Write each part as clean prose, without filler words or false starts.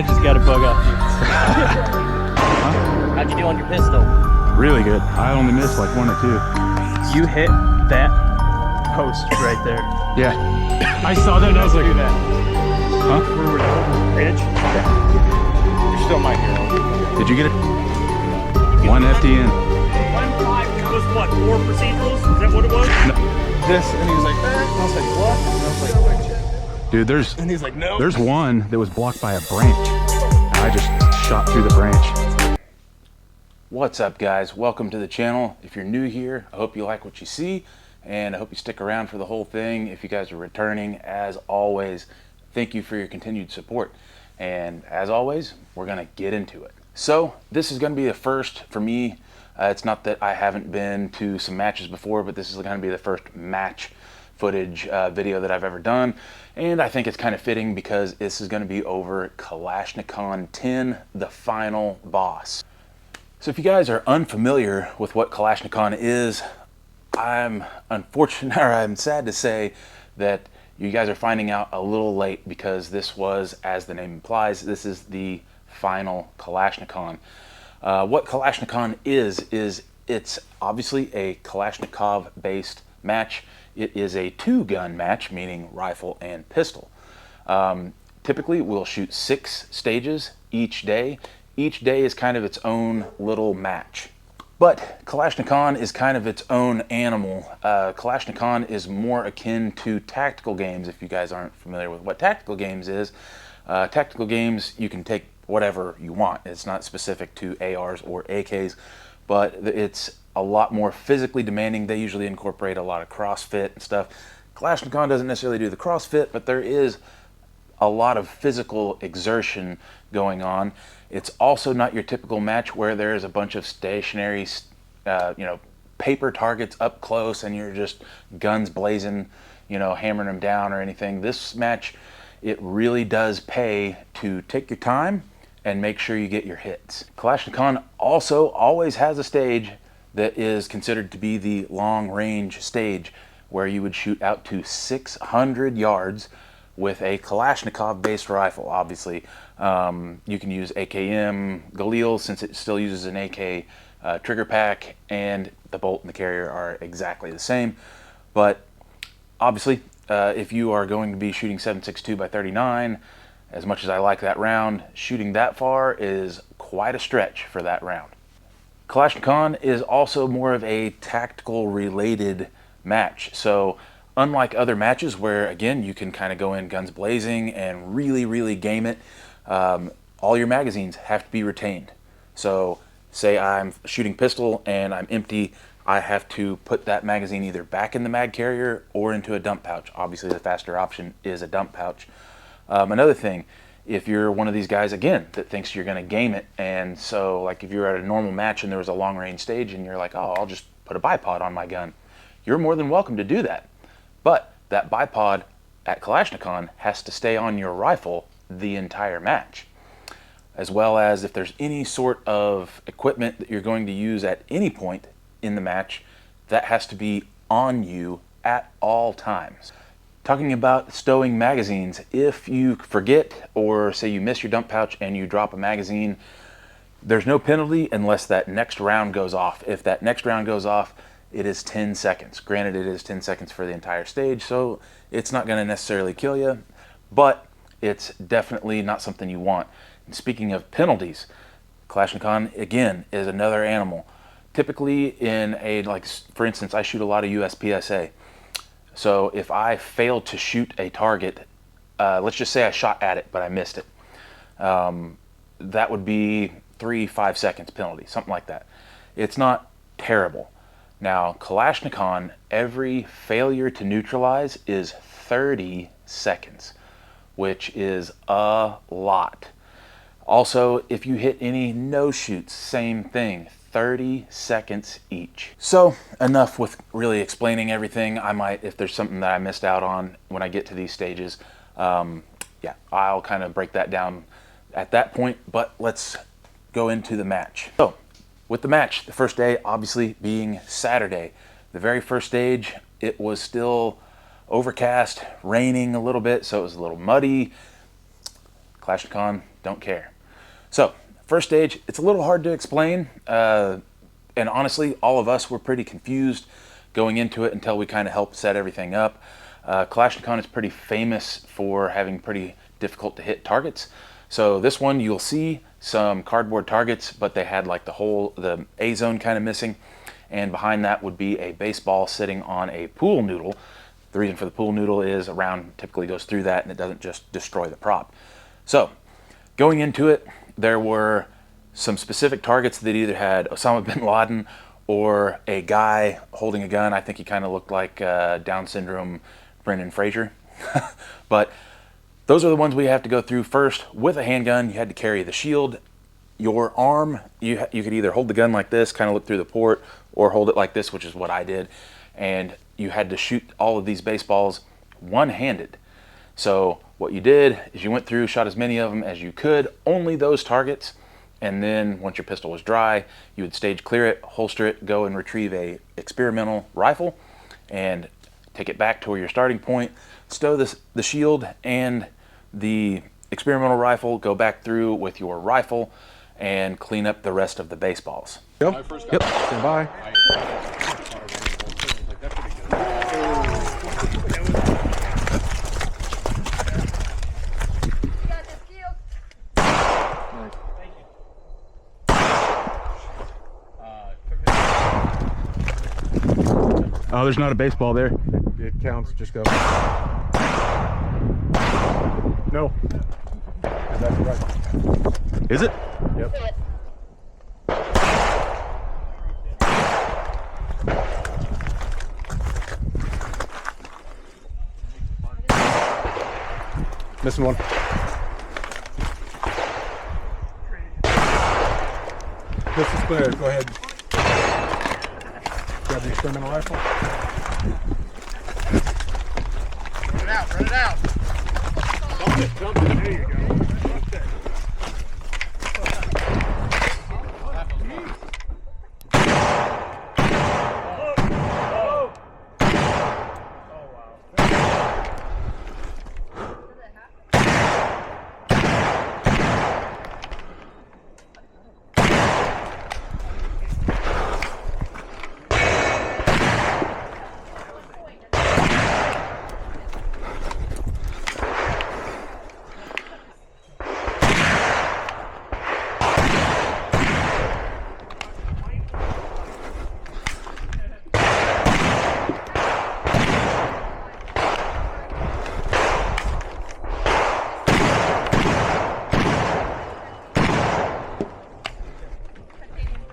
I just got a bug off you. How'd you do on your pistol? Really good. I only missed like 1 or 2. You hit that post right there. Yeah. I saw that and I was like, that. huh? Where were you? Ridge? You're still my hero. Did you get it? 1 FTN. 1-5 was what, 4 procedurals? Is that what it was? No. This, and he was like, and I was like, what? And I was like, Dude, there's and he's like, no. there's one that was blocked by a branch. And I just shot through the branch. What's up, guys? Welcome to the channel. If you're new here, I hope you like what you see, and I hope you stick around for the whole thing. If you guys are returning, as always, thank you for your continued support. And as always, we're gonna get into it. So this is gonna be the first for me. It's not that I haven't been to some matches before, but this is gonna be the first match footage video that I've ever done. And I think it's kind of fitting because this is gonna be over Kalashni-Con 10, the final boss. So if you guys are unfamiliar with what Kalashni-Con is, I'm unfortunate, or I'm sad to say that you guys are finding out a little late, because this was, as the name implies, this is the final Kalashni-Con. What Kalashni-Con is it's obviously a Kalashnikov-based match. It is a 2-gun match, meaning rifle and pistol. Typically, we'll shoot 6 stages each day. Each day is kind of its own little match. But Kalashni-Con is kind of its own animal. Kalashni-Con is more akin to tactical games, if you guys aren't familiar with what tactical games is. Tactical games, you can take whatever you want. It's not specific to ARs or AKs, but it's a lot more physically demanding. They usually incorporate a lot of CrossFit and stuff. Kalashni-Con doesn't necessarily do the CrossFit, but there is a lot of physical exertion going on. It's also not your typical match where there's a bunch of stationary, paper targets up close and you're just guns blazing, hammering them down or anything. This match, it really does pay to take your time and make sure you get your hits. Kalashni-Con also always has a stage that is considered to be the long range stage, where you would shoot out to 600 yards with a Kalashnikov based rifle. Obviously, you can use AKM Galil, since it still uses an AK trigger pack, and the bolt and the carrier are exactly the same. But obviously, if you are going to be shooting 7.62 by 39, as much as I like that round, shooting that far is quite a stretch for that round. Kalashni-Con is also more of a tactical related match. So unlike other matches where, again, you can kind of go in guns blazing and really game it, all your magazines have to be retained. So say I'm shooting pistol and I'm empty, I have to put that magazine either back in the mag carrier or into a dump pouch. Obviously the faster option is a dump pouch. Another thing, if you're one of these guys, again, that thinks you're gonna game it, and so like if you're at a normal match and there was a long range stage and you're like, oh, I'll just put a bipod on my gun, you're more than welcome to do that. But that bipod at Kalashni-Con has to stay on your rifle the entire match. As well as if there's any sort of equipment that you're going to use at any point in the match, that has to be on you at all times. Talking about stowing magazines, if you forget, or say you miss your dump pouch and you drop a magazine, there's no penalty unless that next round goes off. If that next round goes off, it is 10 seconds. Granted, it is 10 seconds for the entire stage, so it's not gonna necessarily kill you, but it's definitely not something you want. And speaking of penalties, Kalashni-Con, again, is another animal. Typically in a, like for instance, I shoot a lot of USPSA. So if I fail to shoot a target, let's just say I shot at it, but I missed it. That would be 3-5 seconds penalty, something like that. It's not terrible. Now, Kalashni-Con, every failure to neutralize is 30 seconds, which is a lot. Also, if you hit any no-shoots, same thing, 30 seconds each. So, enough with really explaining everything. I might, if there's something that I missed out on when I get to these stages, yeah, I'll kind of break that down at that point, but let's go into the match. So, with the match, the first day obviously being Saturday. The very first stage, it was still overcast, raining a little bit, so it was a little muddy. Kalashni-Con don't care. So first stage, it's a little hard to explain. And honestly, all of us were pretty confused going into it until we kind of helped set everything up. Kalashni-Con is pretty famous for having pretty difficult to hit targets. So this one, you'll see some cardboard targets, but they had like the A zone kind of missing. And behind that would be a baseball sitting on a pool noodle. The reason for the pool noodle is a round typically goes through that and it doesn't just destroy the prop. So going into it, there were some specific targets that either had Osama bin Laden or a guy holding a gun. I think he kind of looked like Down syndrome Brendan Fraser. But those are the ones we have to go through first. With a handgun, you had to carry the shield. Your arm, you could either hold the gun like this, kind of look through the port, or hold it like this, which is what I did. And you had to shoot all of these baseballs one-handed. So what you did is you went through, shot as many of them as you could, only those targets. And then once your pistol was dry, you would stage clear it, holster it, go and retrieve a experimental rifle and take it back to where your starting point, stow the shield and the experimental rifle, go back through with your rifle and clean up the rest of the baseballs. Yep, stand by. Oh, there's not a baseball there. It counts, just go. No. That's right. Is it? Yep. Missing one. This is clear. Go ahead. Grab the experimental rifle. Run it out, run it out. Dump it, there you go. Dump it.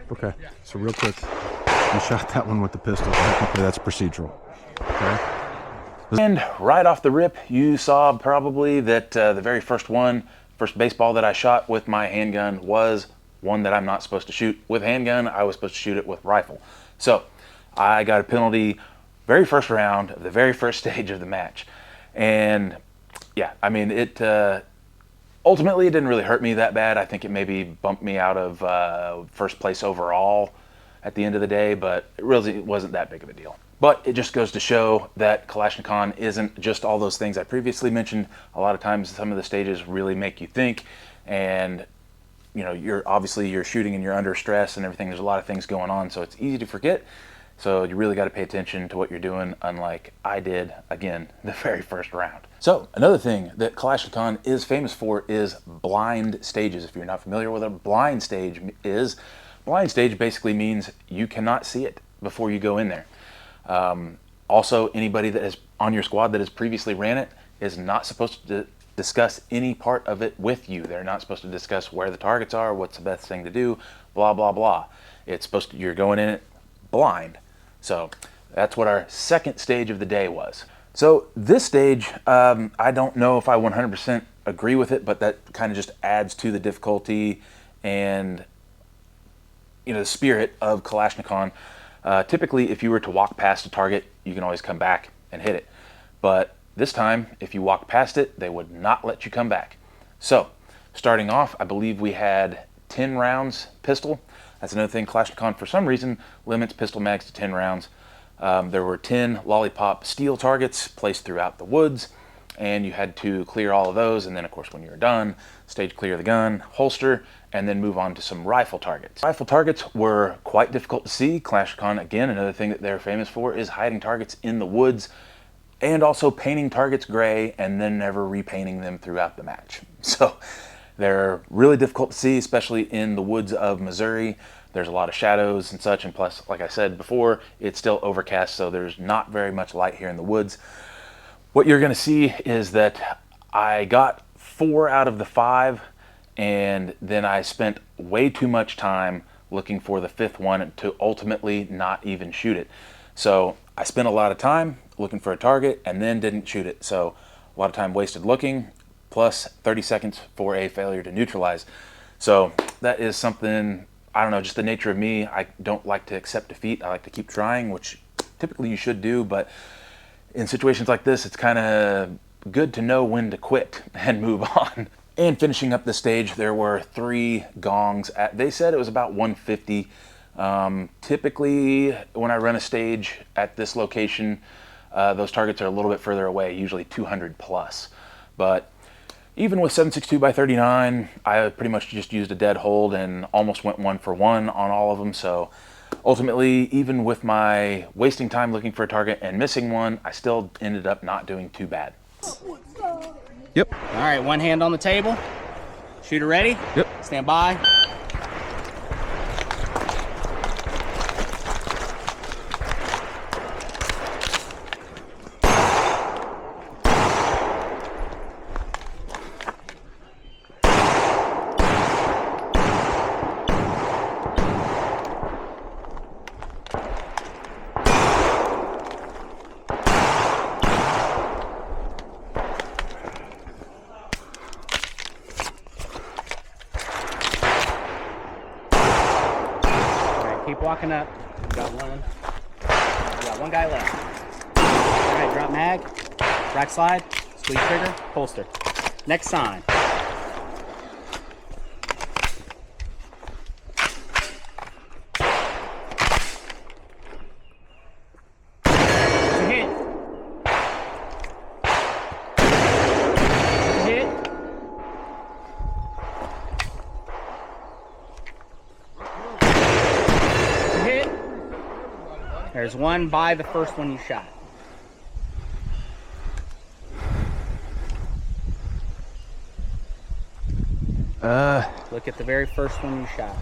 Okay, so real quick, you shot that one with the pistol. Technically, that's procedural. Okay. And right off the rip, you saw probably that the very first baseball that I shot with my handgun was one that I'm not supposed to shoot with handgun. I was supposed to shoot it with rifle. So I got a penalty very first round of the very first stage of the match. And yeah, I mean, ultimately, it didn't really hurt me that bad. I think it maybe bumped me out of first place overall at the end of the day, but it really wasn't that big of a deal. But it just goes to show that Kalashni-Con isn't just all those things I previously mentioned. A lot of times, some of the stages really make you think, and you know, you're shooting and you're under stress and everything. There's a lot of things going on, so it's easy to forget. So you really got to pay attention to what you're doing, unlike I did, again, the very first round. So another thing that Kalashni-Con is famous for is blind stages. If you're not familiar with what a blind stage is, blind stage basically means you cannot see it before you go in there. Also, anybody that is on your squad that has previously ran it is not supposed to discuss any part of it with you. They're not supposed to discuss where the targets are, what's the best thing to do, blah, blah, blah. It's supposed to, you're going in it blind. So that's what our second stage of the day was. So this stage, I don't know if I 100% agree with it, but that kind of just adds to the difficulty and, you know, the spirit of Kalashni-Con. Typically, if you were to walk past a target, you can always come back and hit it. But this time, if you walk past it, they would not let you come back. So starting off, I believe we had 10 rounds pistol. That's another thing. Kalashni-Con, for some reason, limits pistol mags to 10 rounds. There were 10 lollipop steel targets placed throughout the woods. and you had to clear all of those. And then of course when you were done, stage clear the gun, holster, and then move on to some rifle targets. Rifle targets were quite difficult to see. Kalashni-Con, again, another thing that they're famous for is hiding targets in the woods, and also painting targets gray and then never repainting them throughout the match. So they're really difficult to see, especially in the woods of Missouri. There's a lot of shadows and such, and plus, like I said before, it's still overcast, so there's not very much light here in the woods. What you're gonna see is that I got 4 out of the 5, and then I spent way too much time looking for the 5th one to ultimately not even shoot it. So I spent a lot of time looking for a target and then didn't shoot it. So a lot of time wasted looking, plus 30 seconds for a failure to neutralize. So that is something, I don't know, just the nature of me. I don't like to accept defeat. I like to keep trying, which typically you should do, but in situations like this, it's kind of good to know when to quit and move on. And finishing up the stage, there were 3 gongs. They said it was about 150. Typically, when I run a stage at this location, those targets are a little bit further away, usually 200 plus. But even with 7.62 by 39, I pretty much just used a dead hold and almost went 1 for 1 on all of them. So ultimately, even with my wasting time looking for a target and missing one, I still ended up not doing too bad. Yep. All right, one hand on the table. Shooter ready? Yep. Stand by. Keep walking up. You got one. You got one guy left. All right, drop mag. Rack slide. Squeeze trigger. Holster. Next sign. It's a hit. It's a hit. There's one by the first one you shot. Look at the very first one you shot.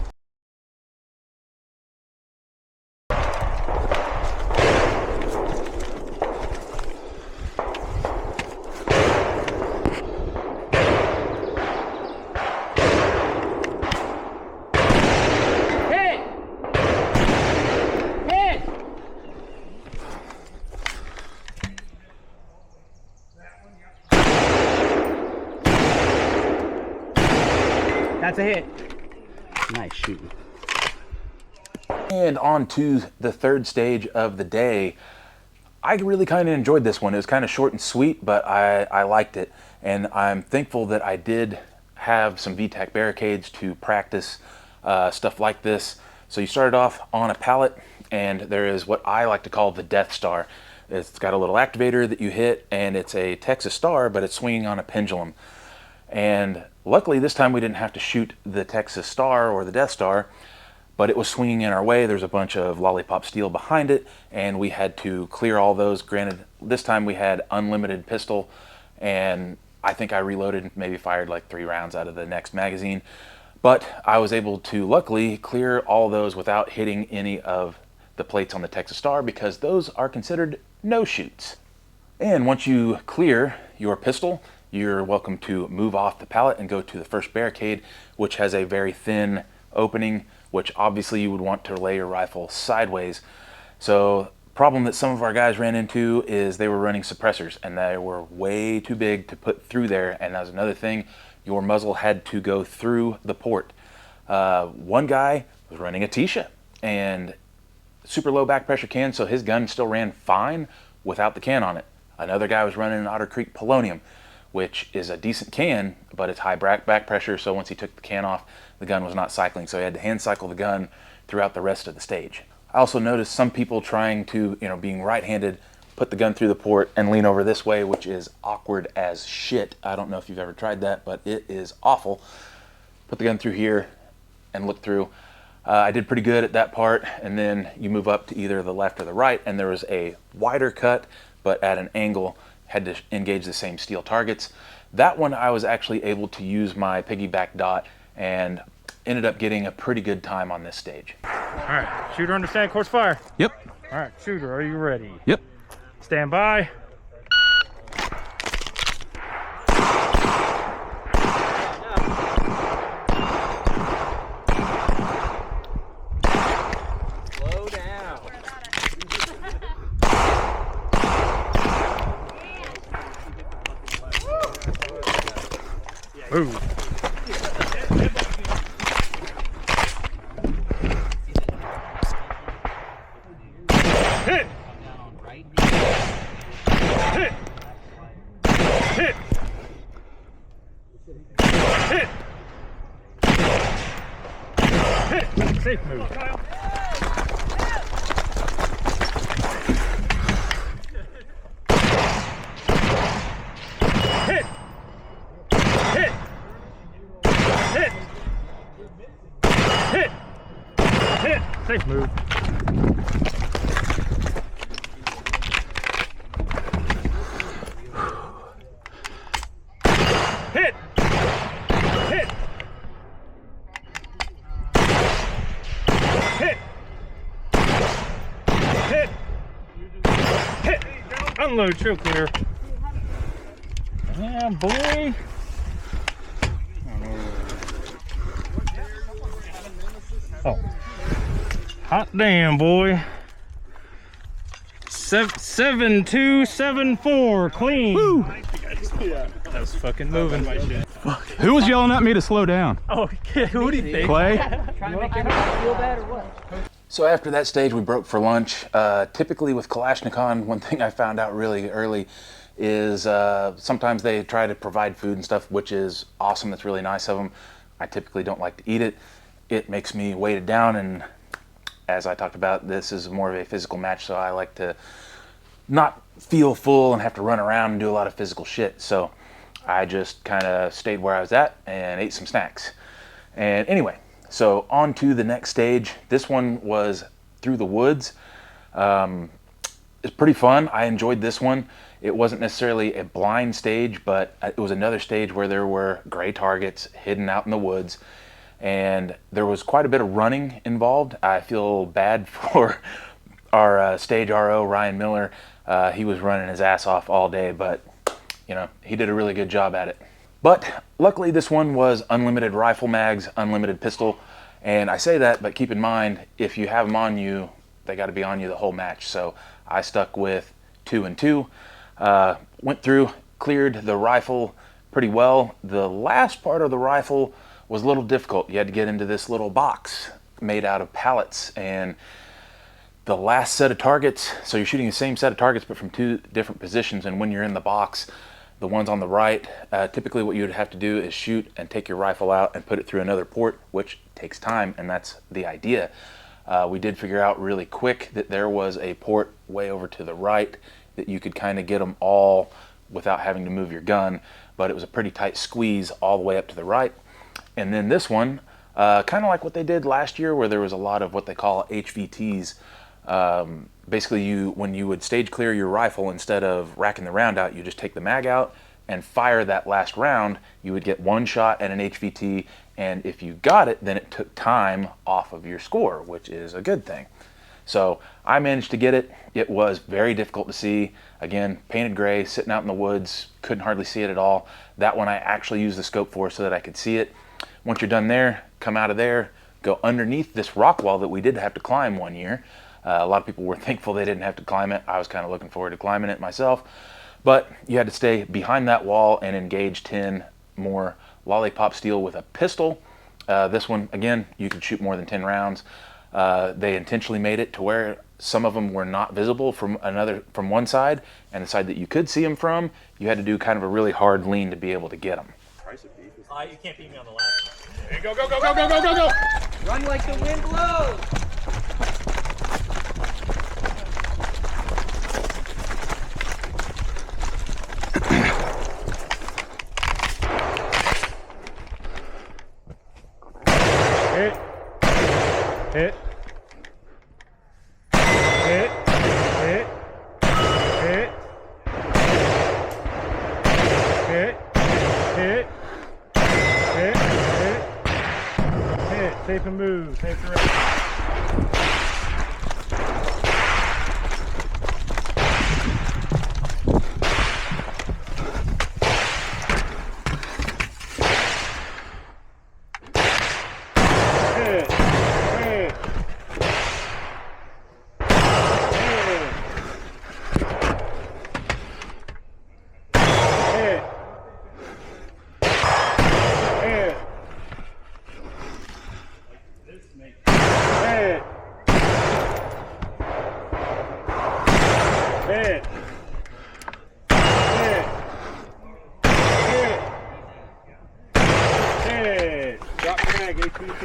That's a hit. Nice shooting. And on to the 3rd stage of the day. I really kind of enjoyed this one. It was kind of short and sweet, but I liked it. And I'm thankful that I did have some VTAC barricades to practice stuff like this. So you started off on a pallet, and there is what I like to call the Death Star. It's got a little activator that you hit, and it's a Texas Star, but it's swinging on a pendulum. And luckily this time we didn't have to shoot the Texas Star or the Death Star, but it was swinging in our way. There's a bunch of lollipop steel behind it, and we had to clear all those. Granted, this time we had unlimited pistol, and I think I reloaded, maybe fired like 3 rounds out of the next magazine. But I was able to luckily clear all those without hitting any of the plates on the Texas Star, because those are considered no-shoots. And once you clear your pistol, you're welcome to move off the pallet and go to the first barricade, which has a very thin opening, which obviously you would want to lay your rifle sideways. So problem that some of our guys ran into is they were running suppressors, and they were way too big to put through there. And that was another thing, your muzzle had to go through the port. One guy was running a Tisha and super low back pressure can, so his gun still ran fine without the can on it. Another guy was running an Otter Creek Polonium, which is a decent can, but it's high back pressure, so once he took the can off, the gun was not cycling, so he had to hand cycle the gun throughout the rest of the stage. I also noticed some people trying to, being right-handed, put the gun through the port and lean over this way, which is awkward as shit. I don't know if you've ever tried that, but it is awful. Put the gun through here and look through. I did pretty good at that part, and then you move up to either the left or the right, and there was a wider cut, but at an angle, had to engage the same steel targets. That one I was actually able to use my piggyback dot and ended up getting a pretty good time on this stage. All right, shooter understand course fire. Yep. All right, shooter, are you ready? Yep. Stand by. Slow down. Move. Hit. Hit. Hit. Hit. Hit. Safe move. Hit. Hit. Hit. Hit. Hit. Safe move. Hit. Hit. Hit. Hit. Hit. Unload, show clear. Yeah, boy. Oh. Hot damn, boy. 7274, clean. Woo. That was fucking moving. Who was yelling at me to slow down? Oh, who do you think? Clay? Trying to make everybody feel bad or what? So after that stage, we broke for lunch. Typically with Kalashni-Con, one thing I found out really early is sometimes they try to provide food and stuff, which is awesome. That's really nice of them. I typically don't like to eat it. It makes me weighted down, and as I talked about, this is more of a physical match, so I like to not feel full and have to run around and do a lot of physical shit. So I just kind of stayed where I was at and ate some snacks. And anyway, so on to the next stage. This one was through the woods. It's pretty fun. I enjoyed this one. It wasn't necessarily a blind stage, but it was another stage where there were gray targets hidden out in the woods, and there was quite a bit of running involved. I feel bad for our stage RO, Ryan Miller. He was running his ass off all day, but you know, he did a really good job at it. But luckily this one was unlimited rifle mags, unlimited pistol. And I say that, but keep in mind, if you have them on you, they got to be on you the whole match. So I stuck with 2 and 2, went through, cleared the rifle pretty well. The last part of the rifle was a little difficult. You had to get into this little box made out of pallets, and the last set of targets, so you're shooting the same set of targets but from 2 different positions, and when you're in the box, the ones on the right, typically what you would have to do is shoot and take your rifle out and put it through another port, which takes time, and that's the idea. We did figure out really quick that there was a port way over to the right that you could kind of get them all without having to move your gun, but it was a pretty tight squeeze all the way up to the right. And then this one, kind of like what they did last year, where there was a lot of what they call HVTs. Basically, when you would stage clear your rifle, instead of racking the round out, you just take the mag out and fire that last round. You would get 1 shot at an HVT, and if you got it, then it took time off of your score, which is a good thing. So I managed to get it. It was very difficult to see. Again, painted gray, sitting out in the woods, couldn't hardly see it at all. That one I actually used the scope for so that I could see it. Once you're done there, come out of there, go underneath this rock wall that we did have to climb one year. A lot of people were thankful they didn't have to climb it. I was kind of looking forward to climbing it myself. But you had to stay behind that wall and engage 10 more lollipop steel with a pistol. This one, again, you could shoot more than 10 rounds. They intentionally made it to where some of them were not visible from one side, and the side that you could see them from, you had to do kind of a really hard lean to be able to get them. You can't beat me on the last. Hey, go, go, go, go, go, go, go, go! Run like the wind blows. Hit. Hit. Hit. Hit. Hit. Hit. Hit. Hit. Hit. Safe and move. Safe and ready. Drop the mag, ATP.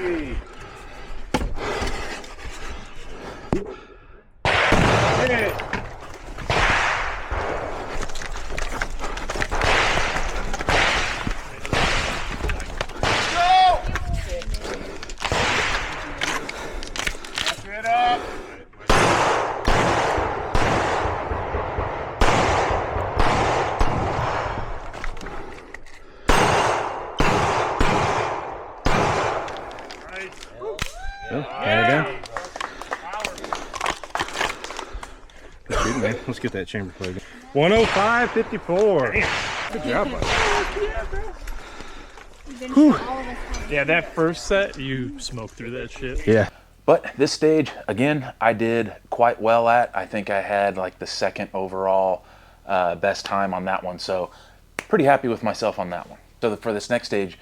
Hit. Go! That's it up. Man, let's get that chamber plugged in. 105.54. Good job, buddy. Yeah, that first set, you smoked through that shit. Yeah. But this stage, again, I did quite well at. I think I had like the second overall best time on that one. So pretty happy with myself on that one. So for this next stage,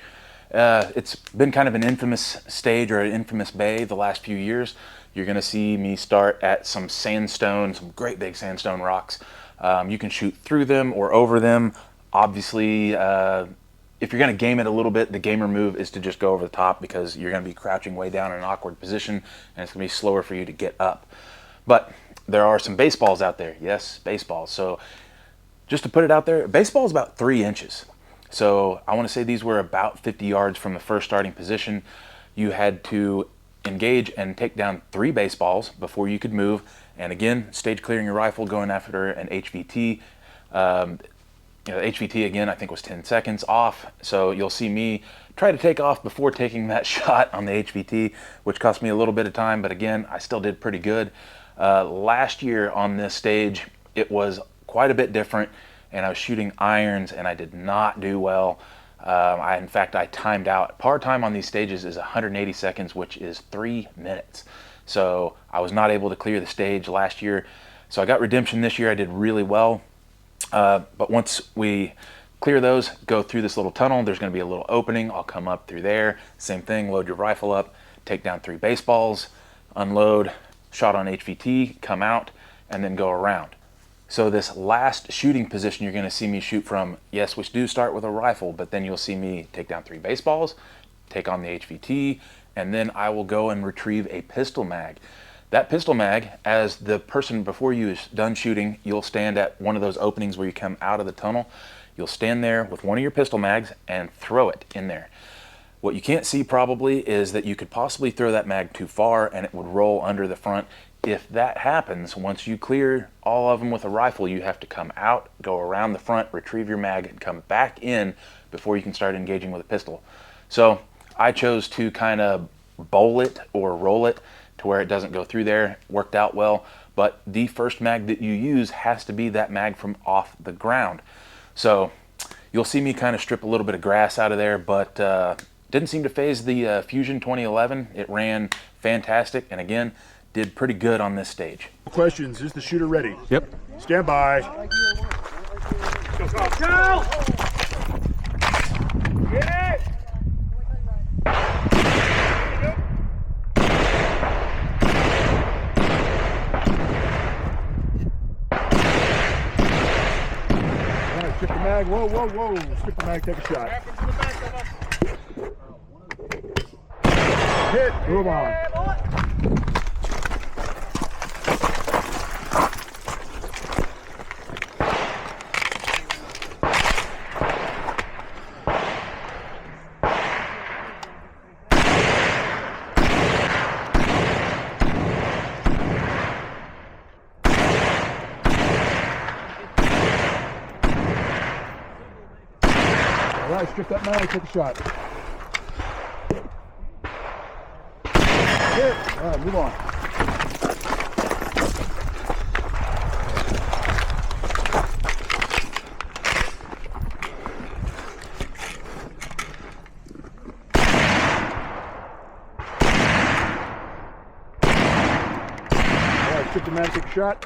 it's been kind of an infamous stage or an infamous bay the last few years. You're going to see me start at some sandstone, some great big sandstone rocks. You can shoot through them or over them. Obviously, if you're going to game it a little bit, the gamer move is to just go over the top because you're going to be crouching way down in an awkward position and it's going to be slower for you to get up. But there are some baseballs out there. Yes, baseballs. So just to put it out there, baseball is about 3 inches. So I want to say these were about 50 yards from the first starting position. You had to engage and take down 3 baseballs before you could move. And again, stage clearing your rifle, going after an HVT. HVT again, I think was 10 seconds off. So you'll see me try to take off before taking that shot on the HVT, which cost me a little bit of time, but again, I still did pretty good. Last year on this stage, it was quite a bit different, and I was shooting irons and I did not do well. In fact, I timed out. Par time on these stages is 180 seconds, which is 3 minutes. So I was not able to clear the stage last year. So I got redemption this year. I did really well. But once we clear those, go through this little tunnel, there's going to be a little opening. I'll come up through there. Same thing, load your rifle up, take down 3 baseballs, unload, shot on HVT, come out, and then go around. So this last shooting position you're going to see me shoot from, yes, we do start with a rifle, but then you'll see me take down 3 baseballs, take on the HVT, and then I will go and retrieve a pistol mag. That pistol mag, as the person before you is done shooting, you'll stand at one of those openings where you come out of the tunnel. You'll stand there with one of your pistol mags and throw it in there. What you can't see probably is that you could possibly throw that mag too far and it would roll under the front. If that happens, once you clear all of them with a rifle, you have to come out, go around the front, retrieve your mag, and come back in before you can start engaging with a pistol. So I chose to kind of bowl it or roll it to where it doesn't go through there. Worked out well, but the first mag that you use has to be that mag from off the ground. So you'll see me kind of strip a little bit of grass out of there, but didn't seem to phase the Fusion 2011. It ran fantastic, and again, did pretty good on this stage. Questions, is the shooter ready? Yep. Stand by. Go, go, go! Get it! All right, strip the mag. Whoa, whoa, whoa. Strip the mag, take a shot. Hit, move on. All right, strip that mag, take a shot. Hit. All right, move on. All right, strip the mag, take a shot.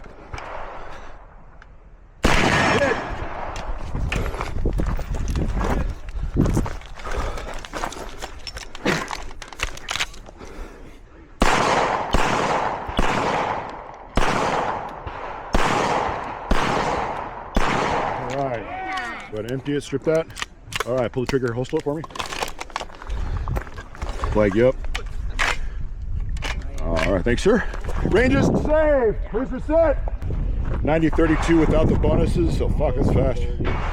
Hit. All right, go ahead and empty it, strip that. All right, pull the trigger, holster it for me. Flag you up. All right, thanks, sir. Range is saved. Where's the set? 90-32 without the bonuses, so fuck, it's fast.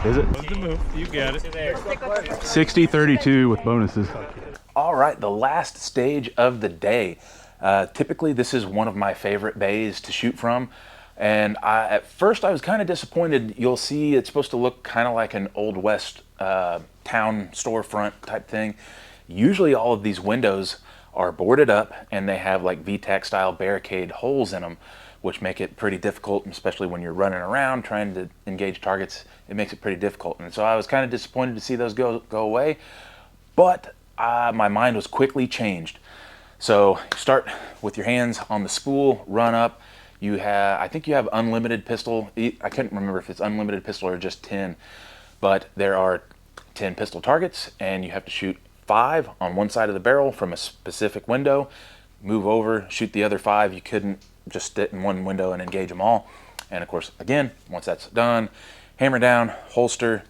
Is it? What's the move? You got it. 60-32 with bonuses. All right, the last stage of the day. Typically, this is one of my favorite bays to shoot from. And at first, I was kind of disappointed. You'll see it's supposed to look kind of like an Old West town storefront type thing. Usually, all of these windows are boarded up, and they have like VTAC style barricade holes in them, which make it pretty difficult, especially when you're running around trying to engage targets. It makes it pretty difficult. And so I was kind of disappointed to see those go away, but my mind was quickly changed. So start with your hands on the spool, run up. You have, I think you have unlimited pistol. I couldn't remember if it's unlimited pistol or just 10, but there are 10 pistol targets, and you have to shoot 5 on one side of the barrel from a specific window. Move over, shoot the other 5. You couldn't just sit in one window and engage them all. And of course, again, once that's done, hammer down, holster,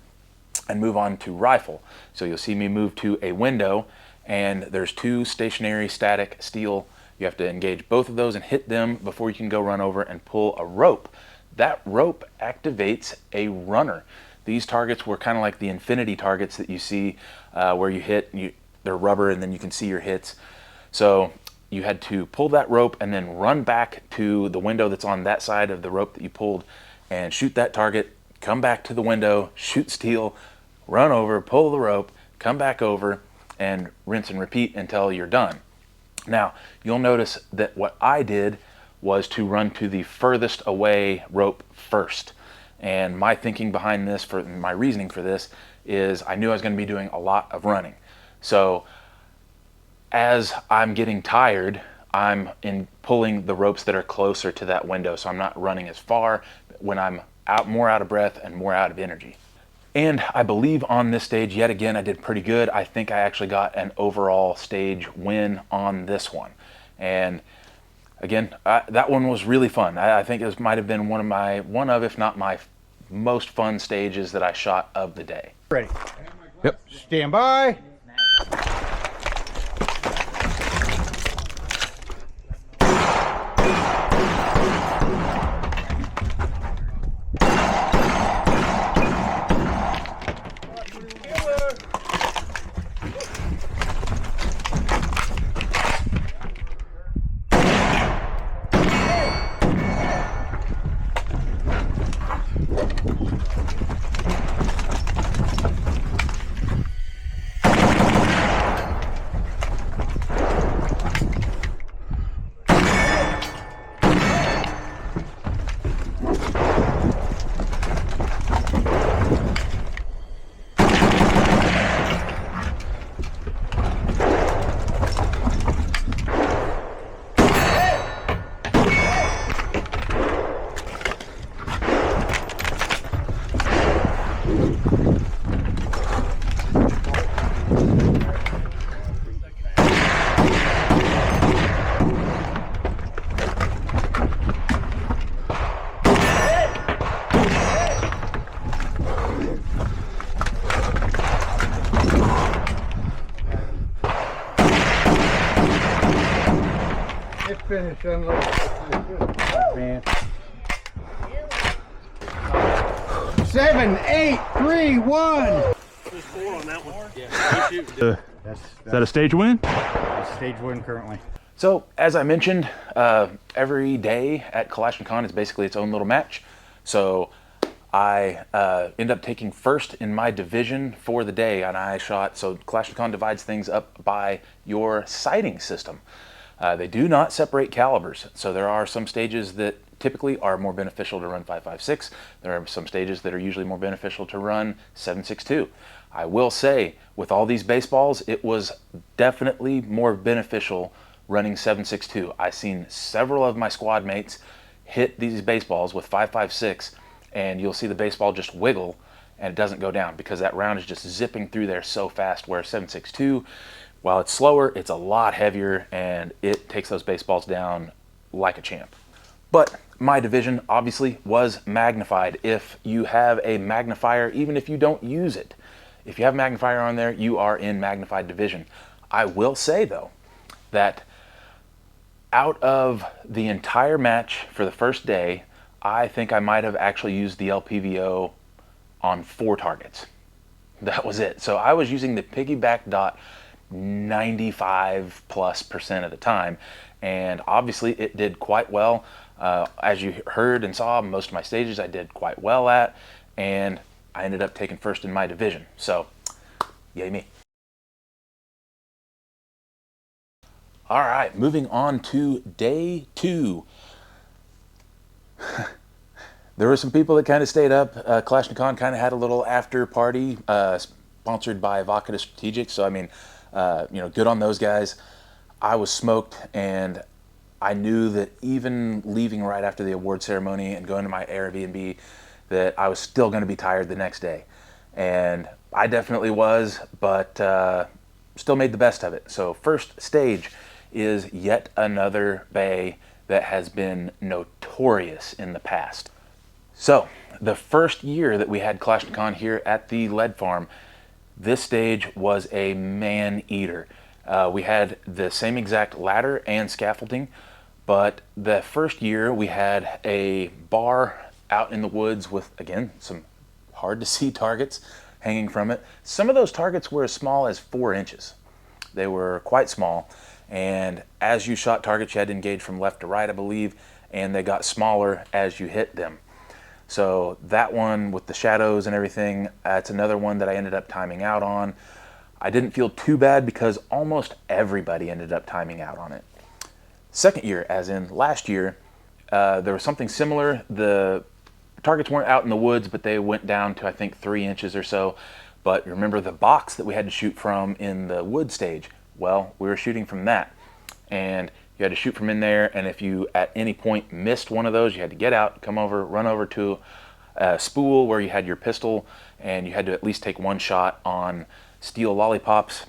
and move on to rifle. So you'll see me move to a window, and there's 2 stationary static steel. You have to engage both of those and hit them before you can go run over and pull a rope. That rope activates a runner. These targets were kind of like the infinity targets that you see where you hit, they're rubber, and then you can see your hits. So you had to pull that rope and then run back to the window that's on that side of the rope that you pulled and shoot that target, come back to the window, shoot steel, run over, pull the rope, come back over, and rinse and repeat until you're done. Now, you'll notice that what I did was to run to the furthest away rope first. And my thinking behind this, for my reasoning for this, is I knew I was going to be doing a lot of running. So as I'm getting tired, I'm pulling the ropes that are closer to that window, so I'm not running as far when I'm more out of breath and more out of energy. And I believe on this stage, yet again, I did pretty good. I think I actually got an overall stage win on this one. And again, that one was really fun. I think it might have been one of, if not my most fun stages that I shot of the day. Ready. Yep. Stand by. Finish man. 7, 8, 3, 1. There's 4 on that one. Yeah. Is that a stage win? Stage 1 currently. So, as I mentioned, every day at Kalashni-Con is basically its own little match. So, I ended up taking first in my division for the day, and I shot, so Kalashni-Con divides things up by your sighting system. They do not separate calibers, so there are some stages that typically are more beneficial to run 5.56. There are some stages that are usually more beneficial to run 7.62. I will say, with all these baseballs, it was definitely more beneficial running 7.62. I've seen several of my squad mates hit these baseballs with 5.56, and you'll see the baseball just wiggle and it doesn't go down because that round is just zipping through there so fast, where 7.62, while it's slower, it's a lot heavier and it takes those baseballs down like a champ. But my division obviously was magnified. If you have a magnifier, even if you don't use it, if you have magnifier on there, you are in magnified division. I will say though, that out of the entire match for the first day, I think I might have actually used the LPVO on 4 targets. That was it. So I was using the piggyback dot 95+% of the time, and obviously it did quite well. As you heard and saw, most of my stages I did quite well at, and I ended up taking first in my division. So, yay me. All right, moving on to day 2. There were some people that kind of stayed up. Kalashni-Con kind of had a little after party sponsored by Vodka Strategic. So, I mean, you know, good on those guys. I was smoked, and I knew that even leaving right after the award ceremony and going to my Airbnb, that I was still going to be tired the next day. And I definitely was, but still made the best of it. So first stage is yet another bay that has been notorious in the past. So the first year that we had Kalashni-Con here at the lead farm, this stage was a man-eater. We had the same exact ladder and scaffolding, but the first year we had a bar out in the woods with, again, some hard to see targets hanging from it. Some of those targets were as small as 4 inches. They were quite small, and as you shot targets, you had to engage from left to right, I believe, and they got smaller as you hit them. So that one with the shadows and everything, that's another one that I ended up timing out on. I didn't feel too bad because almost everybody ended up timing out on it. Second year, as in last year, there was something similar. The targets weren't out in the woods, but they went down to, I think, 3 inches or so. But remember the box that we had to shoot from in the wood stage? Well, we were shooting from that. And you had to shoot from in there, and if you at any point missed one of those, you had to get out, come over, run over to a spool where you had your pistol, and you had to at least take 1 shot on steel lollipops,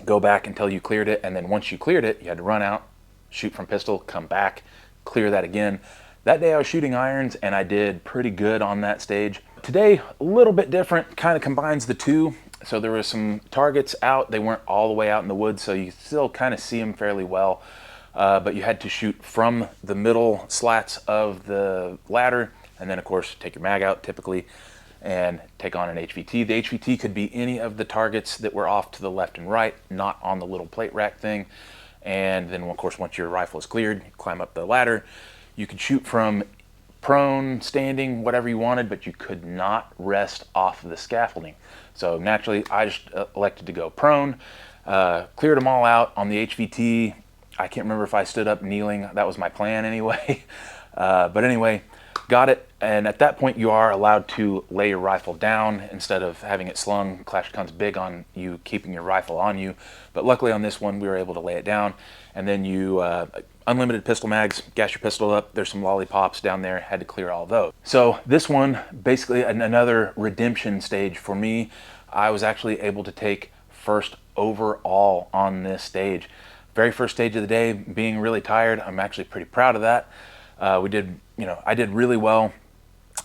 go back until you cleared it, and then once you cleared it, you had to run out, shoot from pistol, come back, clear that again. That day I was shooting irons, and I did pretty good on that stage. Today, a little bit different, kind of combines the two. So there were some targets out. They weren't all the way out in the woods, so you still kind of see them fairly well. But you had to shoot from the middle slats of the ladder, and then of course take your mag out typically and take on an HVT. The HVT could be any of the targets that were off to the left and right, not on the little plate rack thing. And then of course once your rifle is cleared, you climb up the ladder. You could shoot from prone, standing, whatever you wanted, but you could not rest off of the scaffolding. So naturally I just elected to go prone, cleared them all out on the HVT. I can't remember if I stood up kneeling. That was my plan anyway. But anyway, got it. And at that point, you are allowed to lay your rifle down instead of having it slung. Kalashni-Con's big on you keeping your rifle on you. But luckily on this one, we were able to lay it down. And then you, unlimited pistol mags, gas your pistol up. There's some lollipops down there. Had to clear all those. So this one, basically another redemption stage for me. I was actually able to take first overall on this stage. Very first stage of the day, being really tired. I'm actually pretty proud of that. I did really well,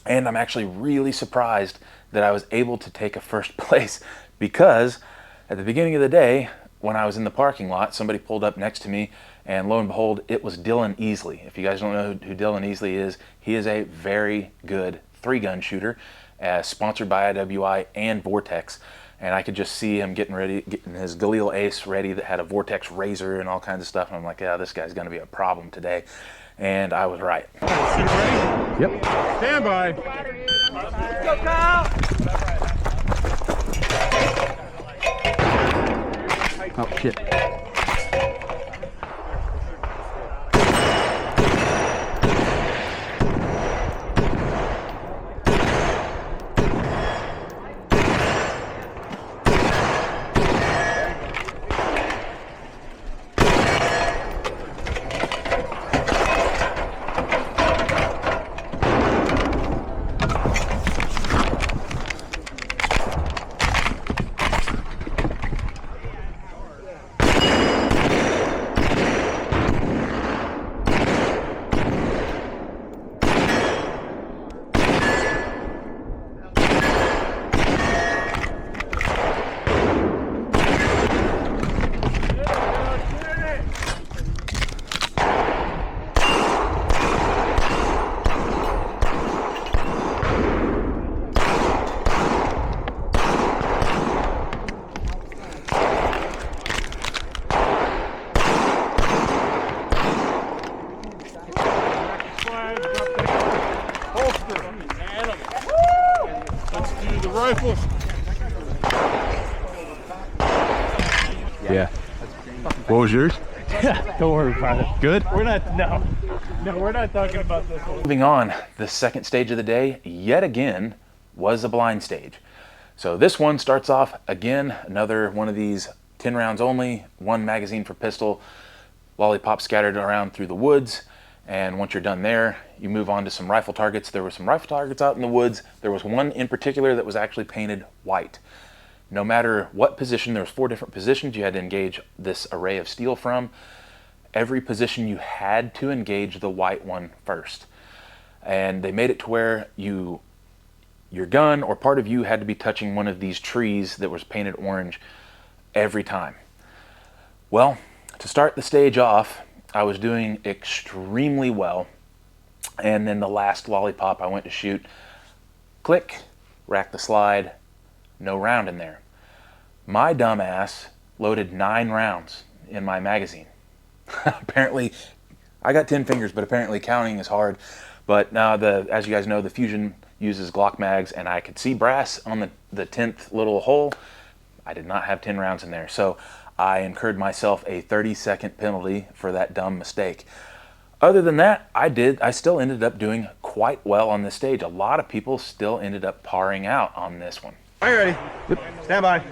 and I'm actually really surprised that I was able to take a first place, because at the beginning of the day, when I was in the parking lot, somebody pulled up next to me, and lo and behold, it was Dylan Easley. If you guys don't know who Dylan Easley is, he is a very good 3-gun shooter, sponsored by IWI and Vortex. And I could just see him getting his Galil Ace ready that had a Vortex razor and all kinds of stuff. And I'm like, yeah, this guy's going to be a problem today. And I was right. Shooter ready? Yep. Stand by. Go, Kyle! Oh, shit. Rifles. Yeah. What was yours? Don't worry about it. Good? We're not, no, we're not talking about this one. Moving on, the second stage of the day, yet again, was a blind stage. So this one starts off, again, another one of these 10 rounds only, one magazine per pistol, lollipop scattered around through the woods. And once you're done there, you move on to some rifle targets. There were some rifle targets out in the woods. There was one in particular that was actually painted white. No matter what position, there was 4 different positions you had to engage this array of steel from. Every position you had to engage the white one first. And they made it to where your gun or part of you had to be touching one of these trees that was painted orange every time. Well, to start the stage off, I was doing extremely well, and then the last lollipop I went to shoot, click, rack the slide, no round in there. My dumbass loaded 9 rounds in my magazine. Apparently, I got 10 fingers, but apparently counting is hard. But now, as you guys know, the Fusion uses Glock mags, and I could see brass on the 10th little hole. I did not have 10 rounds in there, so I incurred myself a 30-second penalty for that dumb mistake. Other than that, I still ended up doing quite well on this stage. A lot of people still ended up parring out on this one. Are you ready? Yep. Stand by.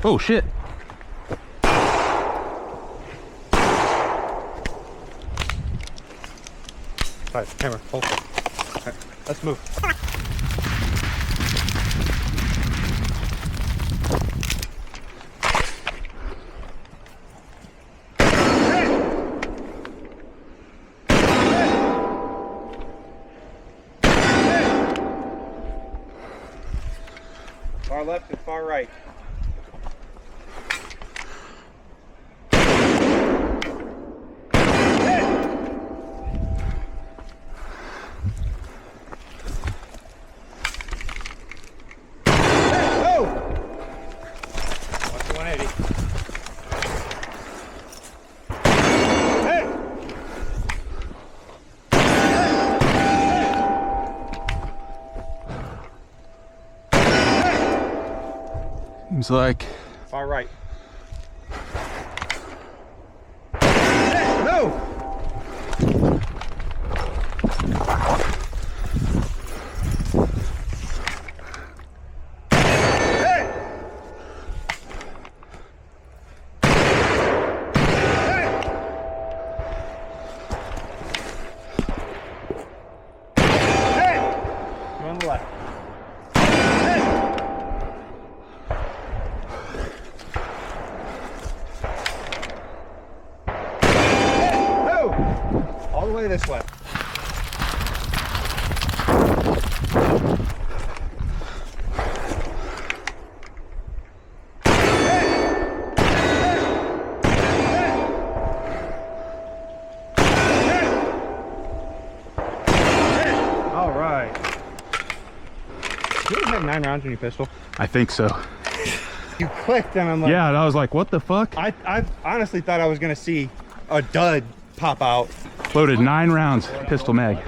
Oh, shit. Alright, camera, hold. Right, let's move. Far left and far right. Seems like Far right. No! Go on the left. All the way this way. right. You ever had 9 rounds in your pistol? I think so. You clicked and I'm like, Yeah, and I was like, what the fuck? I honestly thought I was gonna see a dud pop out. Loaded 9 rounds, pistol mag.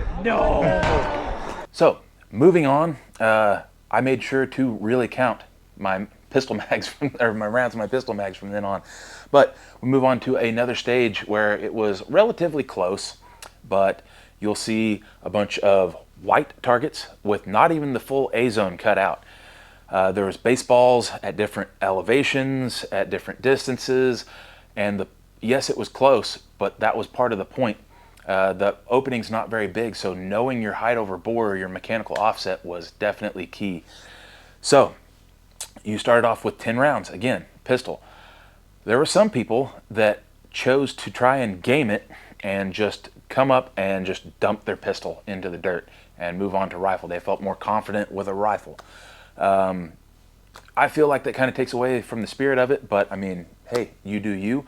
So moving on, I made sure to really count my pistol mags or my rounds of my pistol mags from then on. But we move on to another stage where it was relatively close, but you'll see a bunch of white targets with not even the full A zone cut out. There was baseballs at different elevations, at different distances, and yes, it was close, but that was part of the point. The opening's not very big, so knowing your height over bore or your mechanical offset was definitely key. So you started off with 10 rounds, again, pistol. There were some people that chose to try and game it and just come up and just dump their pistol into the dirt and move on to rifle. They felt more confident with a rifle. I feel like that kind of takes away from the spirit of it, but I mean, hey, you do you.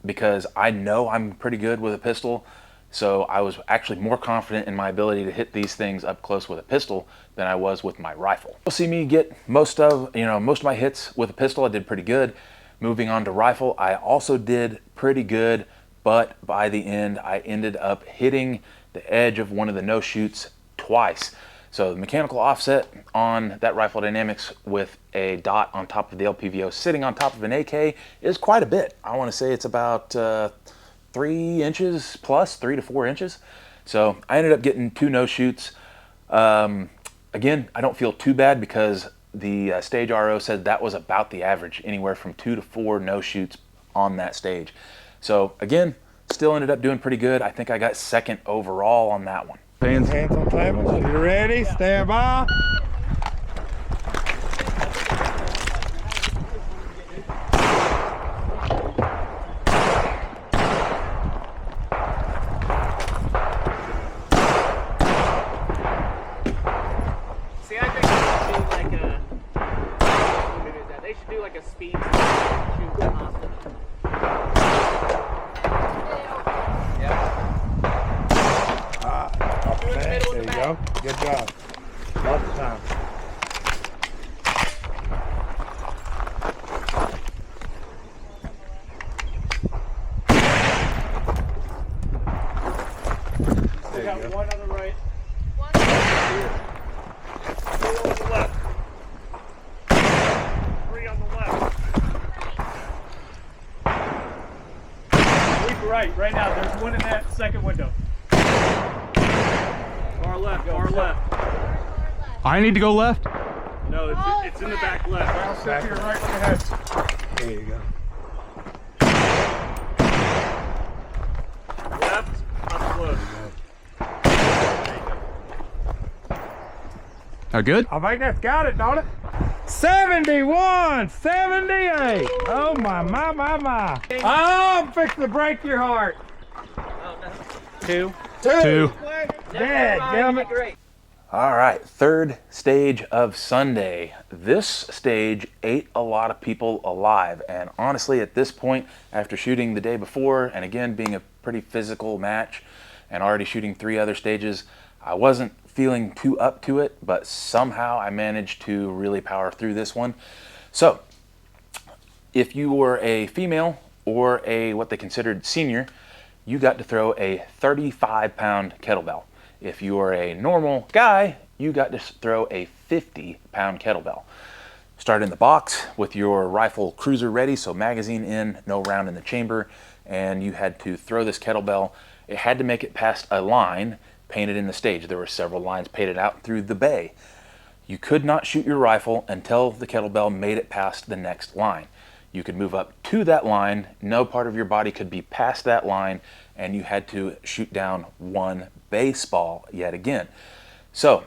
Because I know I'm pretty good with a pistol, so I was actually more confident in my ability to hit these things up close with a pistol than I was with my rifle. You'll see me get most of my hits with a pistol. I did pretty good. Moving on to rifle, I also did pretty good, but by the end, I ended up hitting the edge of one of the no shoots twice. So the mechanical offset on that Rifle Dynamics with a dot on top of the LPVO sitting on top of an AK is quite a bit. I want to say it's about 3 inches plus, 3 to 4 inches. So I ended up getting 2 no shoots. Again, I don't feel too bad because the stage RO said that was about the average, anywhere from 2 to 4 no shoots on that stage. So again, still ended up doing pretty good. I think I got second overall on that one. Hands. Hands on table. You ready? Stand by. See, I think they should do like a speed shoot constant. There you go. Good job. Lots of time. We got one on the right. One. Two on the left. 3 on the left. Sweep right now. There's one in that second window. Far left, far left. I need to go left. No, it's in the back left. I'll step to your right with the head. There you go. Left, up close. Are good? I think that's got it, don't it? 71, 78. Oh my. Oh, I'm fixing to break your heart. 2. 2. Dadgummit. All right, third stage of Sunday. This stage ate a lot of people alive, and honestly at this point, after shooting the day before and again being a pretty physical match and already shooting 3 other stages, I wasn't feeling too up to it, but somehow I managed to really power through this one. So if you were a female or a what they considered senior, you got to throw a 35-pound kettlebell. If you are a normal guy, you got to throw a 50-pound kettlebell. Start in the box with your rifle cruiser ready, so magazine in, no round in the chamber, and you had to throw this kettlebell. It had to make it past a line painted in the stage. There were several lines painted out through the bay. You could not shoot your rifle until the kettlebell made it past the next line. You could move up to that line, no part of your body could be past that line, and you had to shoot down 1 baseball yet again. So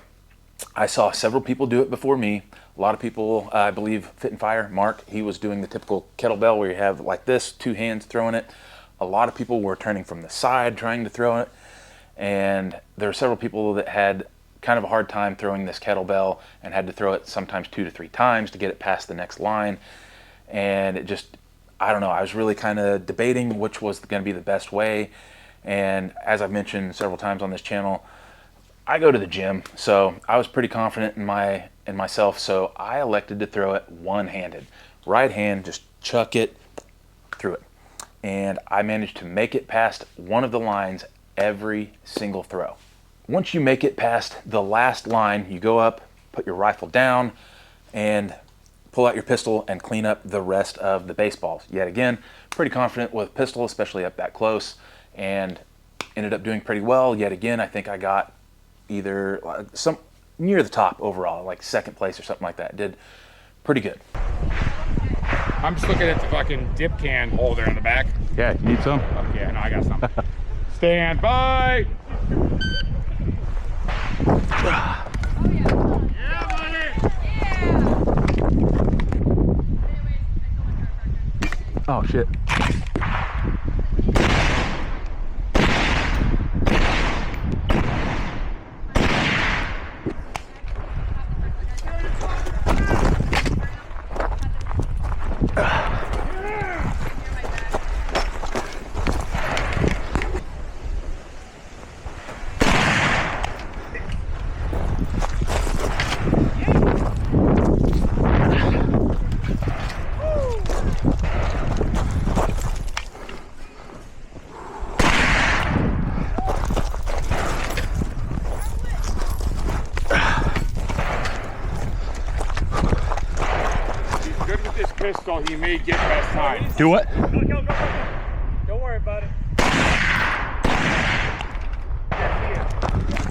I saw several people do it before me. A lot of people, I believe Fit and Fire, Mark, he was doing the typical kettlebell where you have like this, 2 hands throwing it. A lot of people were turning from the side trying to throw it, and there were several people that had kind of a hard time throwing this kettlebell and had to throw it sometimes 2 to 3 times to get it past the next line. And it just, I don't know, I was really kind of debating which was going to be the best way. And as I've mentioned several times on this channel, I go to the gym, so I was pretty confident in myself, so I elected to throw it one-handed. Right hand, just chuck it through it. And I managed to make it past one of the lines every single throw. Once you make it past the last line, you go up, put your rifle down, and pull out your pistol and clean up the rest of the baseballs. Yet again, pretty confident with pistol, especially up that close, and ended up doing pretty well. Yet again, I think I got either some near the top overall, like second place or something like that. Did pretty good. I'm just looking at the fucking dip can holder in the back. Yeah, you need some? Fuck yeah, no, I got some. Stand by. Oh shit. Pistol, he may get best time. Do what? Go. Don't worry about it.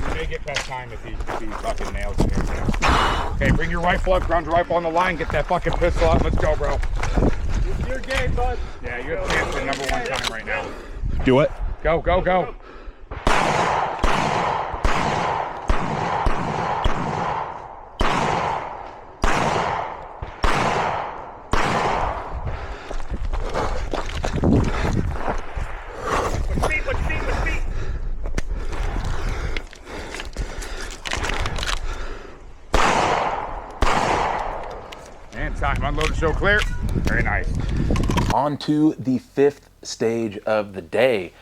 He may get best time if he fucking nails it here. Okay, bring your rifle up, ground your rifle on the line, get that fucking pistol up. Let's go, bro. You're game, bud. Yeah, you're the chance for number one time right now. Do it. Go. And time, unload, show clear. Very nice. On to the fifth stage of the day.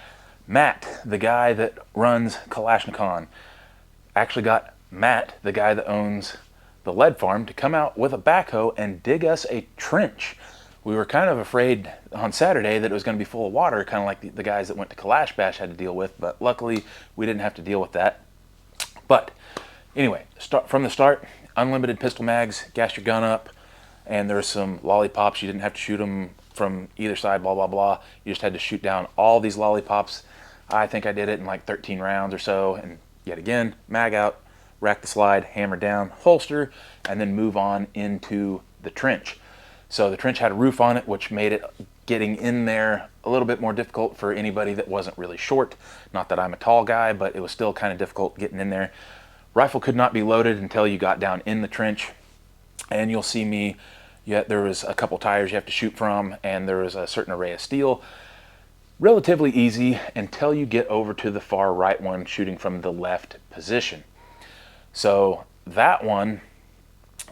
Matt, the guy that runs Kalashni-Con, actually got Matt, the guy that owns the lead farm, to come out with a backhoe and dig us a trench. We were kind of afraid on Saturday that it was going to be full of water, kind of like the guys that went to Kalash Bash had to deal with, but luckily we didn't have to deal with that. But anyway, from the start, unlimited pistol mags, gas your gun up, and there's some lollipops. You didn't have to shoot them from either side, blah, blah, blah. You just had to shoot down all these lollipops. I think I did it in like 13 rounds or so. And yet again, mag out, rack the slide, hammer down, holster, and then move on into the trench. So the trench had a roof on it, which made it getting in there a little bit more difficult for anybody that wasn't really short. Not that I'm a tall guy, but it was still kind of difficult getting in there. Rifle could not be loaded until you got down in the trench. And you'll see me, there was a couple tires you have to shoot from, and there was a certain array of steel. Relatively easy until you get over to the far right one, shooting from the left position. So that one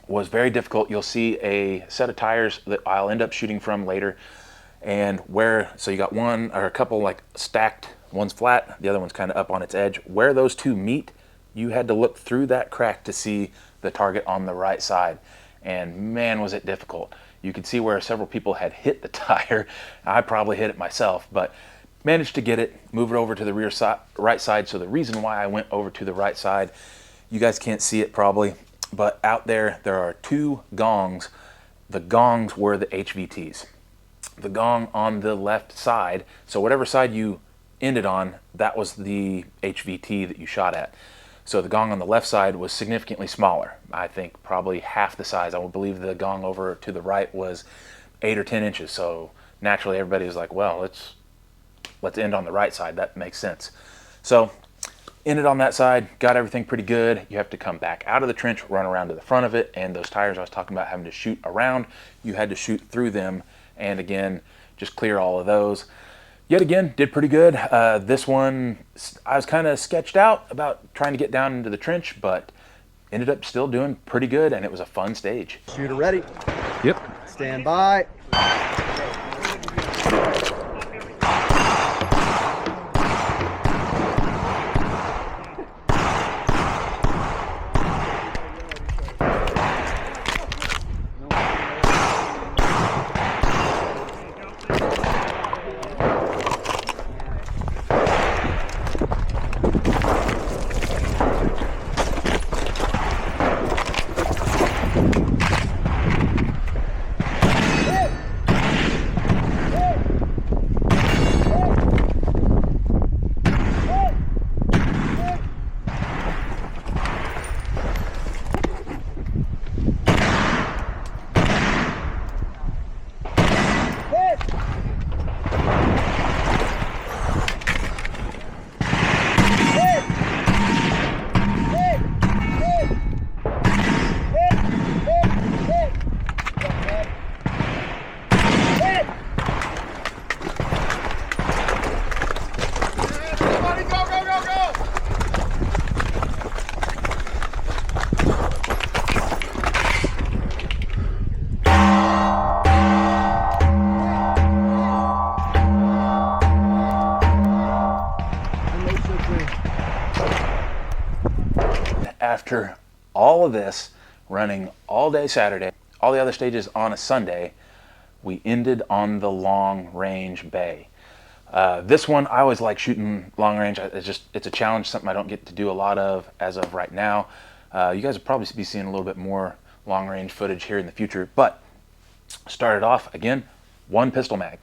was very difficult. You'll see a set of tires that I'll end up shooting from later, and so you got one or a couple like stacked, one's flat, the other one's kind of up on its edge. Where those two meet, you had to look through that crack to see the target on the right side. And man, was it difficult. You could see where several people had hit the tire. I probably hit it myself, but managed to get it, move it over to the right side. So the reason why I went over to the right side, you guys can't see it probably, but out there are two gongs. The gongs were the HVTs. The gong on the left side, so whatever side you ended on, that was the HVT that you shot at. So the gong on the left side was significantly smaller. I think probably half the size. I would believe the gong over to the right was 8 or 10 inches. So naturally everybody was like, well, let's end on the right side. That makes sense. So ended on that side, got everything pretty good. You have to come back out of the trench, run around to the front of it, and those tires I was talking about having to shoot around, you had to shoot through them, and again, just clear all of those. Yet again, did pretty good. This one, I was kind of sketched out about trying to get down into the trench, but ended up still doing pretty good, and it was a fun stage. Shooter ready. Yep. Stand by. after all of this, running all day Saturday, all the other stages on a Sunday, we ended on the long range bay. This one, I always like shooting long range. It's a challenge, something I don't get to do a lot of as of right now. You guys will probably be seeing a little bit more long range footage here in the future, but started off again, 1 pistol mag,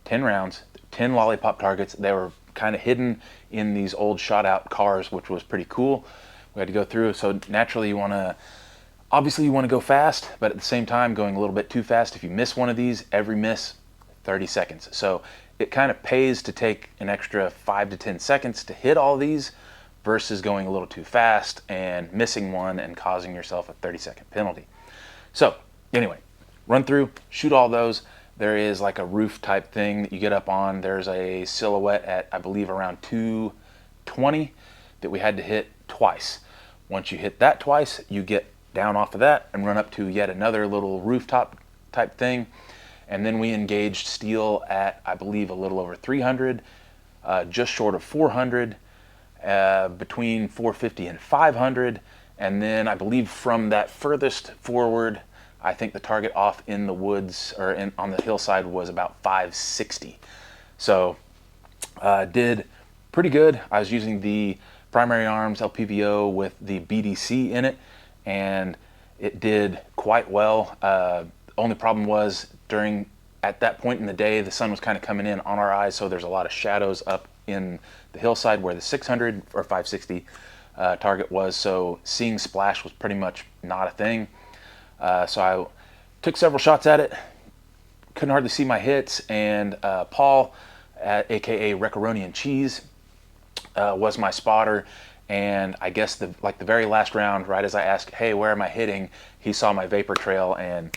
10 rounds, 10 lollipop targets. They were kind of hidden in these old shot out cars, which was pretty cool. We had to go through, so naturally you want to, obviously you want to go fast, but at the same time going a little bit too fast. If you miss one of these, every miss 30 seconds. So it kind of pays to take an extra 5 to 10 seconds to hit all these versus going a little too fast and missing one and causing yourself a 30-second penalty. So anyway, run through, shoot all those. There is like a roof type thing that you get up on. There's a silhouette at, I believe, around 220 that we had to hit twice. Once you hit that twice, you get down off of that and run up to yet another little rooftop type thing. And then we engaged steel at, I believe, a little over 300, just short of 400, between 450 and 500. And then I believe from that furthest forward, I think the target off in the woods or on the hillside was about 560. So did pretty good. I was using the primary arms LPVO with the BDC in it, and it did quite well. Only problem was at that point in the day, the sun was kind of coming in on our eyes, so there's a lot of shadows up in the hillside where the 600 or 560 target was, so seeing splash was pretty much not a thing. So I took several shots at it, couldn't hardly see my hits, and Paul, aka Recaroni and Cheese, was my spotter. And I guess the very last round, right as I asked, hey, where am I hitting, he saw my vapor trail and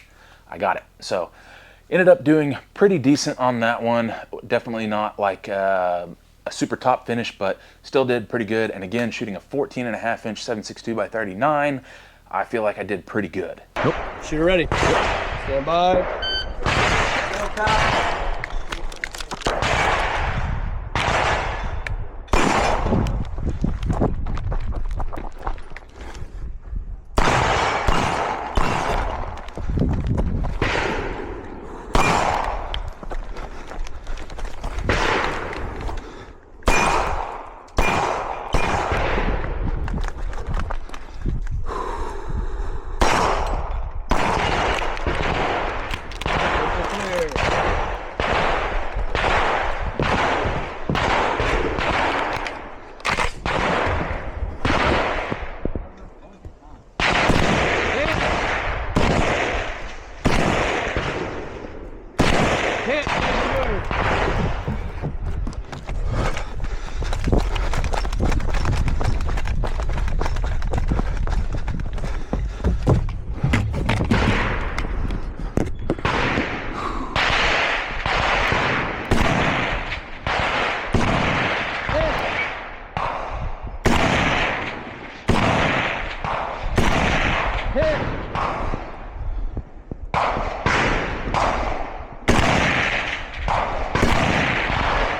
I got it. So ended up doing pretty decent on that one. Definitely not like a super top finish, but still did pretty good. And again, shooting a 14.5-inch 7.62 by 39, I feel like I did pretty good. Nope. Shooter ready. Stand by.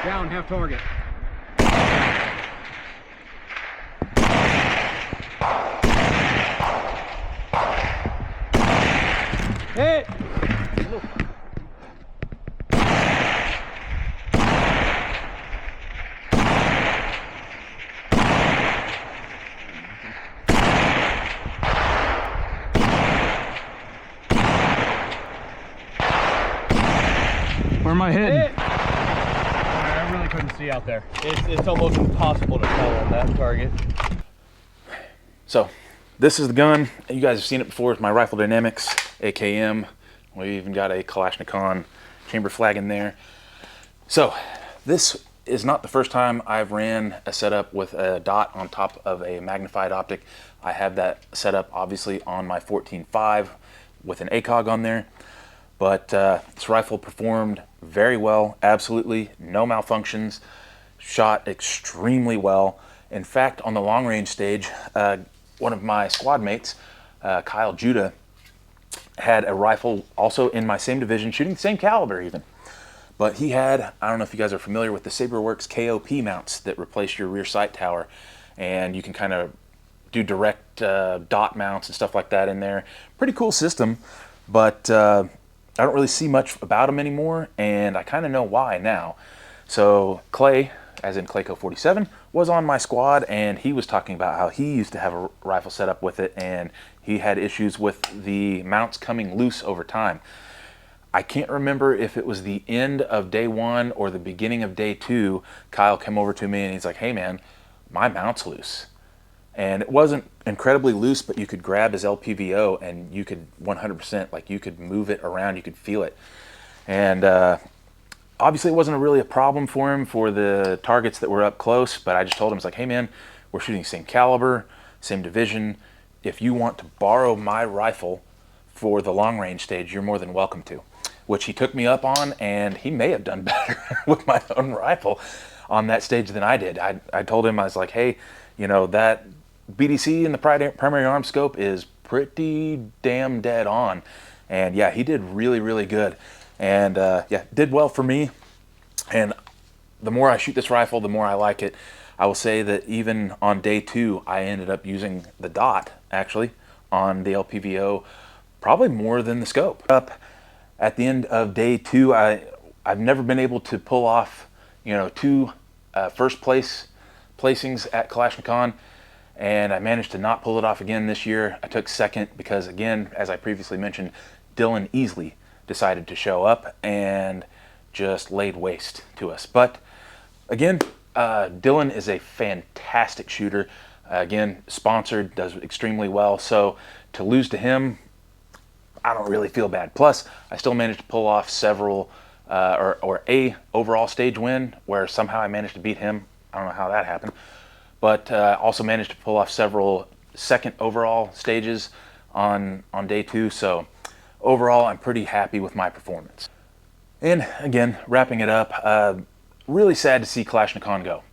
Down, half target. Hit. Where am I hitting? I really couldn't see out there. It's almost impossible to tell on that target. So this is the gun. You guys have seen it before. It's my Rifle Dynamics AKM. We even got a Kalashni-Con chamber flag in there. So this is not the first time I've ran a setup with a dot on top of a magnified optic. I have that set up obviously on my 14.5 with an ACOG on there. But this rifle performed very well, absolutely no malfunctions, shot extremely well. In fact, on the long range stage, one of my squad mates, Kyle Judah, had a rifle also in my same division, shooting the same caliber even. But he had, I don't know if you guys are familiar with the SaberWorks KOP mounts that replace your rear sight tower, and you can kind of do direct dot mounts and stuff like that in there. Pretty cool system, but I don't really see much about them anymore, and I kind of know why now. So Clay, as in Clayco 47, was on my squad, and he was talking about how he used to have a rifle set up with it, and he had issues with the mounts coming loose over time. I can't remember if it was the end of day 1 or the beginning of day 2. Kyle came over to me and he's like, hey man, my mount's loose. And it wasn't incredibly loose, but you could grab his LPVO and you could 100%, like you could move it around, you could feel it. And obviously it wasn't really a problem for him for the targets that were up close, but I just told him, it's like, hey man, we're shooting same caliber, same division. If you want to borrow my rifle for the long range stage, you're more than welcome to. Which he took me up on, and he may have done better with my own rifle on that stage than I did. I told him, I was like, hey, you know, that BDC in the primary arm scope is pretty damn dead on. And yeah, he did really, really good. And yeah, did well for me. And the more I shoot this rifle, the more I like it. I will say that even on day 2, I ended up using the dot, actually, on the LPVO, probably more than the scope. At the end of day 2, I've never been able to pull off, you know, 2 first place placings at Kalashni-Con, and I managed to not pull it off again this year. I took second because, again, as I previously mentioned, Dylan Easley decided to show up and just laid waste to us. But again, Dylan is a fantastic shooter. Again, sponsored, does extremely well. So to lose to him, I don't really feel bad. Plus, I still managed to pull off several, or a overall stage win where somehow I managed to beat him. I don't know how that happened. But also managed to pull off several second overall stages on day 2. So overall, I'm pretty happy with my performance. And again, wrapping it up, really sad to see Kalashni-Con go.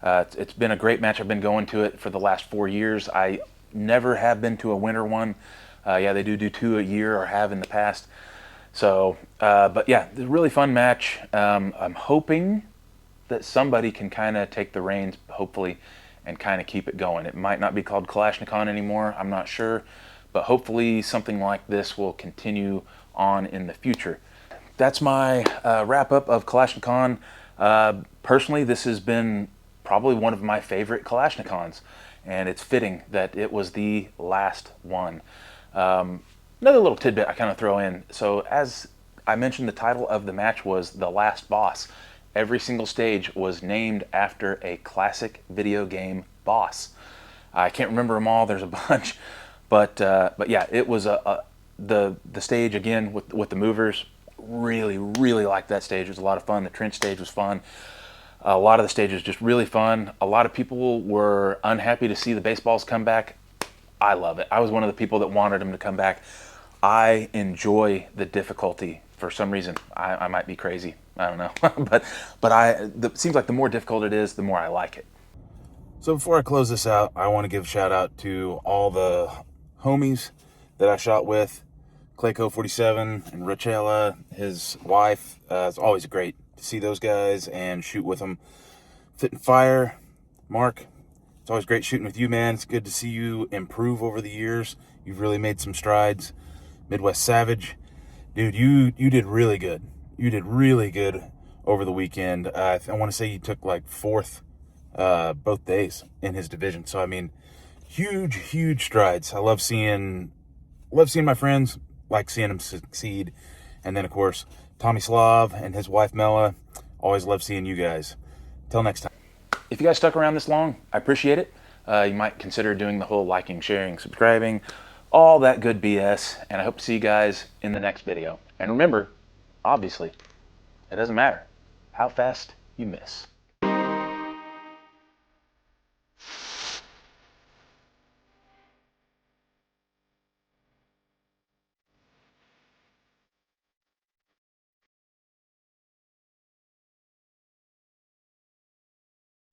It's been a great match. I've been going to it for the last 4 years. I never have been to a winter one. Yeah, they do 2 a year, or have in the past. So, but yeah, it's a really fun match. I'm hoping that somebody can kind of take the reins, hopefully, and kind of keep it going. It might not be called Kalashni-Con anymore, I'm not sure, but hopefully something like this will continue on in the future. That's my wrap-up of Kalashni-Con. Personally, this has been probably one of my favorite Kalashni-Cons, and it's fitting that it was the last one. Another little tidbit I kind of throw in. So as I mentioned, the title of the match was The Last Boss. Every single stage was named after a classic video game boss. I can't remember them all. There's a bunch, but yeah, it was the stage again with the movers. Really liked that stage. It was a lot of fun. The trench stage was fun. A lot of the stages just really fun. A lot of people were unhappy to see the baseballs come back. I love it. I was one of the people that wanted them to come back. I enjoy the difficulty for some reason. I might be crazy. I don't know. but it seems like the more difficult it is, the more I like it. So before I close this out, I want to give a shout out to all the homies that I shot with. Clayco 47 and Richella, his wife. It's always great to see those guys and shoot with them. Fit and Fire, Mark. It's always great shooting with you, man. It's good to see you improve over the years. You've really made some strides. Midwest Savage. Dude, you did really good. You did really good over the weekend. I want to say you took like 4th both days in his division. So, I mean, huge strides. I love seeing my friends, like seeing them succeed. And then, of course, Tommy Slav and his wife, Mela. Always love seeing you guys. Till next time. If you guys stuck around this long, I appreciate it. You might consider doing the whole liking, sharing, subscribing, all that good BS. And I hope to see you guys in the next video. And remember, obviously, it doesn't matter how fast you miss.